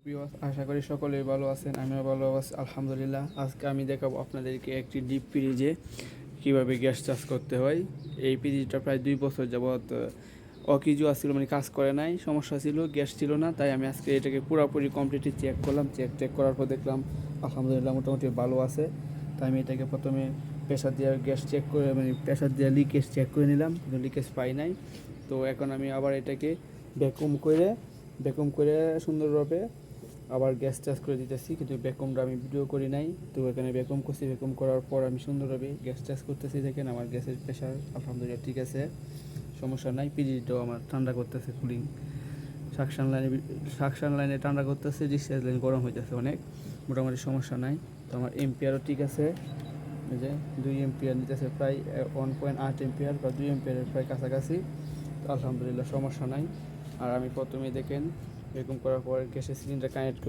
Viewers, আশা করি সকলেই ভালো আছেন। আমিও ভালো আছি আলহামদুলিল্লাহ। আজকে আমি দেখাবো আপনাদেরকে একটি ডিপ ফ্রিজে কীভাবে গ্যাস চাষ করতে হয়। এই ফ্রিজটা প্রায় 2 বছর যাবৎ অকেজো আসছিল, মানে কাজ করে নাই, সমস্যা ছিল, গ্যাস ছিল না। তাই আমি আজকে এটাকে পুরোপুরি কমপ্লিটলি চেক করলাম। চেক করার পর দেখলাম আলহামদুলিল্লাহ মোটামুটি ভালো আছে। তাই আমি এটাকে প্রথমে প্রেশার দিয়ে গ্যাস চেক করে, মানে প্রেশার দিয়ে লিকেজ চেক করে নিলাম, কিন্তু লিকেজ পাই নাই। তো এখন আমি আবার এটাকে ভ্যাকুম করে সুন্দরভাবে আবার গ্যাস চাষ করে দিতেছি, কিন্তু ভ্যাকুমটা আমি ভিডিও করি নাই। তো এখানে ভ্যাকুম করছি, ভ্যাকুম করার পর আমি সুন্দরভাবে গ্যাস চাষ করতেছি। দেখেন আমার গ্যাসের প্রেশার আলহামদুলিল্লাহ ঠিক আছে, সমস্যা নাই। পিজিটাও আমার ঠান্ডা করতেছে, কুলিং সাকশন লাইনে ঠান্ডা করতেছে, ডিসচার্জ লাইন গরম হইতেছে অনেক, মোটামুটি সমস্যা নাই। তো আমার এম্পিয়ারও ঠিক আছে, এই যে 2 এম্পিয়ার নিতেছে, প্রায় 1.8 এম্পিয়ার বা 2 এম্পিয়ারের প্রায় কাছাকাছি। তো আলহামদুলিল্লাহ সমস্যা নাই। আর আমি প্রথমেই দেখেন এরকম করার পর গ্যাসের সিলিন্ডার কানেক্ট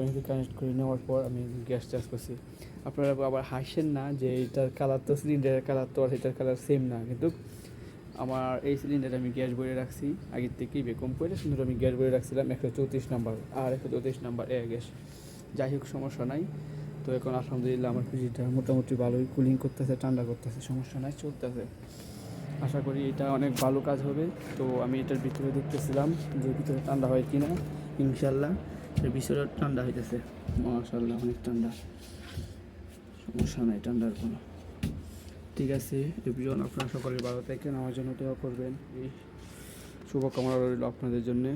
করে নেওয়ার পর আমি গ্যাস চাষ করছি। আপনারা আবার হাসেন না যে এটার কালার তো, সিলিন্ডারের কালার তো আর এটার কালার সেম না, কিন্তু আমার এই সিলিন্ডারে আমি গ্যাস ভরে রাখছি আগের থেকেই বেকম করে সুন্দর। আমি গ্যাস ভরে রাখছিলাম 134 নাম্বার আর 134 নাম্বার এয়ার গ্যাস। যাই হোক সমস্যা নাই। তো এখন আলহামদুলিল্লাহ আমার ফ্রিজটা মোটামুটি ভালোই কুলিং করতেছে, ঠান্ডা করতেছে, সমস্যা নাই, চলতেছে। আশা করি এটা অনেক ভালো কাজ হবে। তো আমি এটার ভিতরে দেখতেছিলাম যে ভিতরে ঠান্ডা হয় কি না। ইনশাল্লাহ এর ভিতরে ঠান্ডা হইতেছে, মাশাআল্লাহ অনেক ঠান্ডা, সমস্যা নাই, ঠান্ডার কোনো। ঠিক আছে এভরিওয়ান, আপনারা সকলে ভালো থাকেন, আমার জন্য দোয়া করবেন। এই শুভকামনা রইল আপনাদের জন্যে।